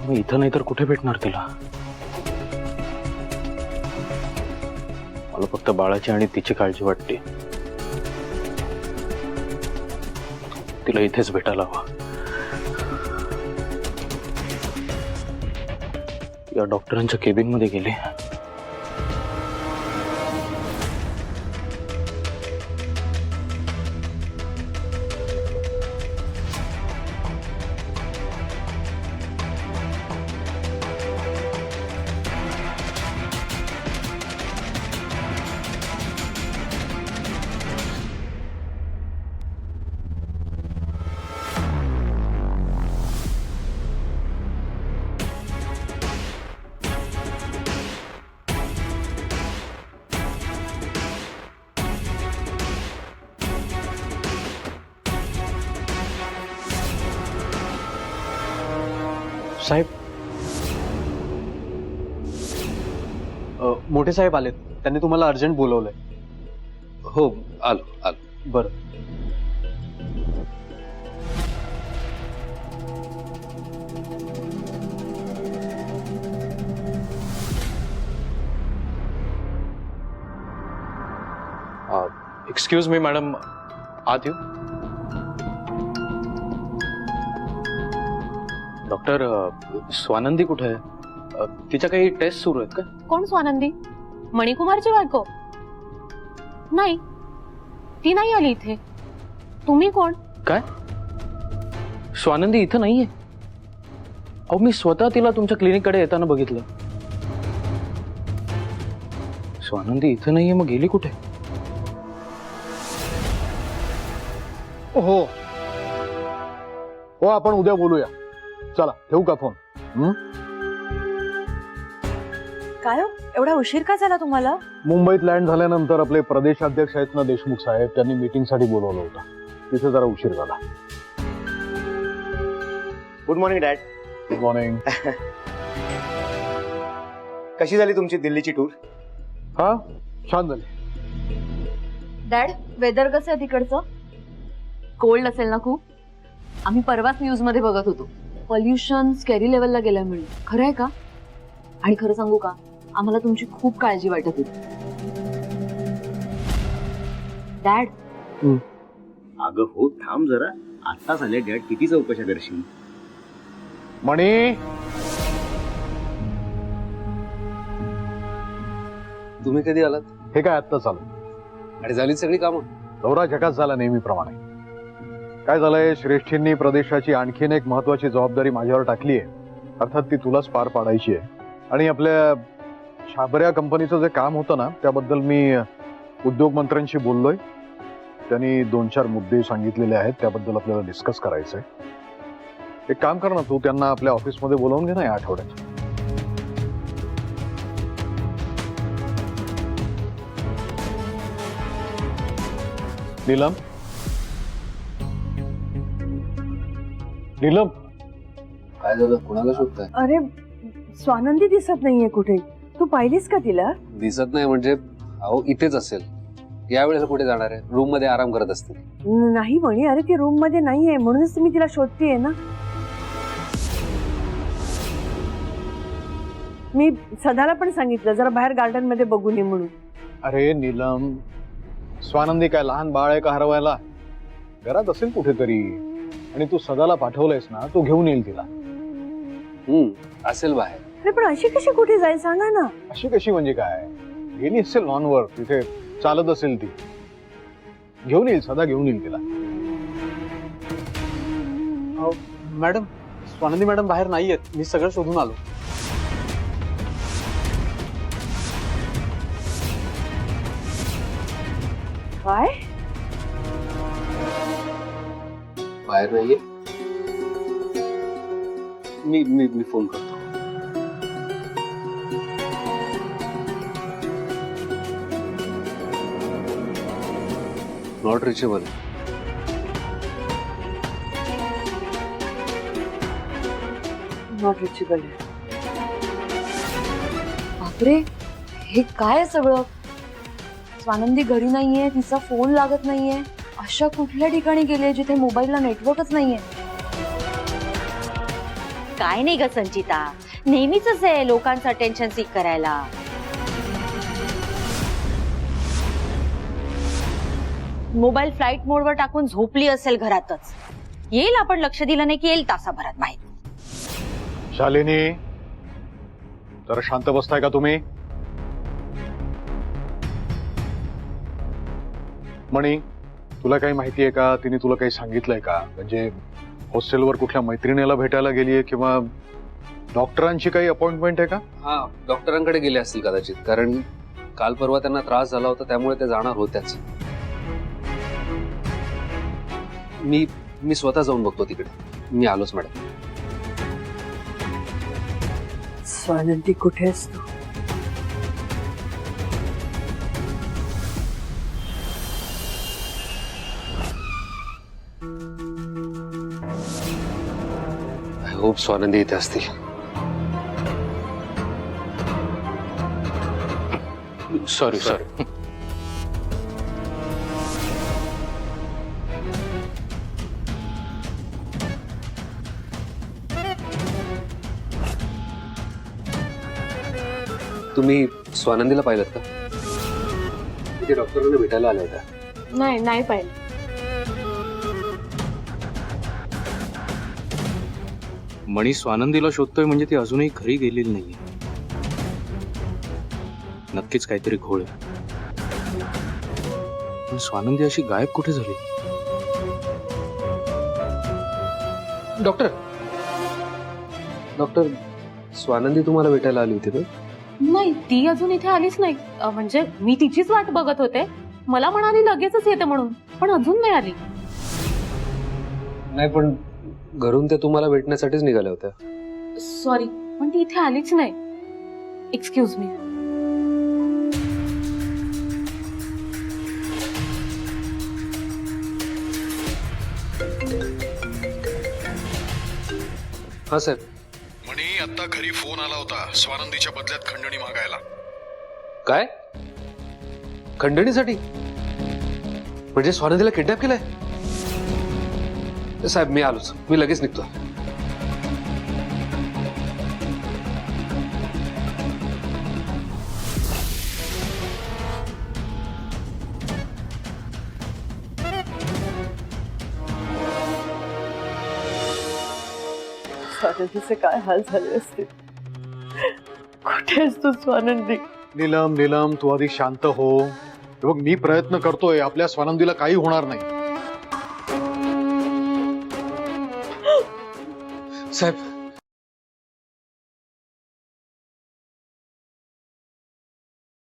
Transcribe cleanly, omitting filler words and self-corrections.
मग इथं नाही तर कुठे भेटणार तिला? मला फक्त बाळाची आणि तिची काळजी वाटते. तिला इथेच भेटायला हवं. या डॉक्टरांच्या केबिन मध्ये गेले. साहेब, मोठे साहेब आलेत. त्यांनी तुम्हाला अर्जंट बोलवलंय. हो आलो आलो. बरं. एक्सक्यूज मी मॅडम, आत येऊ? डॉक्टर, स्वानंदी कुठे आहे? तिच्या काही टेस्ट सुरू आहेत का? कोण स्वानंदी? मणिकुमारची बायको? नाही, ती नाही आली इथे. तुम्ही कोण? काय? स्वानंदी इथं नाहीये? अहो, मी स्वतः तिला तुमच्या क्लिनिककडे येताना बघितलं. स्वानंदी इथं नाहीये, मग गेली कुठे? हो हो, आपण उद्या बोलूया. चला, ठेवू का फोन? काय हो, एवढा उशीर का झाला तुम्हाला? मुंबईत लँड झाल्यानंतर आपले प्रदेशाध्यक्ष आहेत ना देशमुख साहेब, त्यांनी मीटिंग साठी बोलवलं होतं. तिथे जरा उशीर झाला. Good morning dad. Good morning. कशी झाली तुमची दिल्लीची टूर? हा, छान झाली. डॅड, वेदर कसं आहे तिकडचं? कोल्ड असेल ना खूप? आम्ही परवाच न्यूज मध्ये बघत होतो, पॉल्युशन स्कॅरी लेवलला गेलंय म्हणून. खरं आहे का? आणि खरं सांगू का, आम्हाला तुमची खूप काळजी वाटत होती. डॅड. अगं हो, थांब जरा. आत्ताच आले डॅड, किती चौकशा करशील? मणी, तुम्ही कधी आलात? हे काय आत्ता चालू? आणि झाली सगळी कामं? दौरा झकास झाला नेहमीप्रमाणे. काय झालंय, श्रेष्ठींनी प्रदेशाची आणखीन एक महत्वाची जबाबदारी माझ्यावर टाकली आहे. अर्थात ती तुलाच पार पाडायची आहे. आणि आपल्या छाबऱ्या कंपनीचं जे काम होतं ना, त्याबद्दल मी उद्योग मंत्र्यांशी बोललोय. त्यांनी 2-4 मुद्दे सांगितलेले आहेत, त्याबद्दल आपल्याला डिस्कस करायचंय. एक काम कर ना, तू त्यांना आपल्या ऑफिसमध्ये बोलावून घे ना या आठवड्यात. नीलम, नीलम, काय झालं? कोणाला शोधताय? अरे, स्वानंदी दिसत नाहीये कुठे. तू पाहिलीस का तिला? दिसत नाही म्हणजे? अहो, इथेच असेल. यावेळेला कुठे जाणार आहे? रूम मध्ये आराम करत असतील. नाही म्हणे. अरे, ती रूम मध्ये नाहीये, म्हणूनच मी तिला शोधतेय ना. मी सदाला पण सांगितलं जरा बाहेर गार्डन मध्ये बघून ये म्हणून. अरे नीलम, स्वानंदी काय लहान बाळ आहे का हरवायला? घरात असेल कुठेतरी. आणि तू सदाला पाठवलंयस ना, तो घेऊन येईल तिला. असेल बाहेर. अरे, पण अशी कशी कुठे जाईल सांगा ना. अशी कशी म्हणजे काय? गेली असेल लॉनवर, तिथे चालत असेल ती. घेऊन येईल, सदा घेऊन येईल तिला. मॅडम, स्वानंदी मॅडम बाहेर नाहीयेत. मी सगळं शोधून आलो. काय? बाहेर नाहीये. मी फोन करतो. Not reachable. Not reachable. बापरे, हे काय सगळं? स्वानंदी घरी नाहीये, तिचा फोन लागत नाहीये. अशा कुठल्या ठिकाणी गेले जिथे मोबाईलला नेटवर्कच नाहीये? काय नाही ग संचिता, नेहमीच आहे लोकांचं अटेन्शन सीक करायला. मोबाईल फ्लाईट मोडवर टाकून झोपली असेल घरातच. येईल, आपण लक्ष दिलं नाही की येईल तासाभरात बाहेर. शालिनी, जरा शांत बसताय का तुम्ही? मणी, तुला काही माहिती आहे का? तिने तुला काही सांगितलंय का? म्हणजे हॉस्टेलवर कुठल्या मैत्रिणीला भेटायला गेलीये किंवा डॉक्टरांची काही अपॉइंटमेंट आहे का? हा, डॉक्टरांकडे गेले असतील कदाचित, कारण काल परवा त्यांना त्रास झाला होता, त्यामुळे ते जाणार होत्याच. मी स्वतः जाऊन बघतो तिकडे. मी आलोच मॅडम. स्वानंदी कुठे आहेस तू? आय होप स्वानंदी इथे असतील. Sorry sorry. तुम्ही स्वानंदीला पाहिलं का? तिथे डॉक्टरांना भेटायला आल्या होत्या. नाही पाहिलं. मणी स्वानंदीला शोधतोय म्हणजे ती अजूनही घरी गेलेली नाहीये. नक्कीच काहीतरी घोळ आहे. पण स्वानंदी अशी गायब कुठे झाली? डॉक्टर, स्वानंदी तुम्हाला भेटायला आली होती ना? नाही, ती अजून इथे आलीच नाही. म्हणजे मी तिचीच वाट बघत होते. मला म्हणाली लगेचच येते म्हणून, पण अजून नाही आली. नाही, पण घरून ते तुम्हाला भेटण्यासाठीच निघाल्या होत्या. सॉरी, पण ती इथे आलीच नाही. Excuse me. हा साहेब. मणी, आता घरी फोन आला होता स्वानंदीच्या बदल्यात खंडणी मागायला. काय? खंडणीसाठी? म्हणजे स्वानंदीला किडनॅप केलंय? साहेब, मी आलोच. मी लगेच निघतो. स्वानंदीचे काय हाल झाले असतील. कुठे आहेस तू स्वानंदी? नीलम, तू आधी शांत हो. हे बघ, मी प्रयत्न करतोय, आपल्या स्वानंदीला काही होणार नाही. साहेब,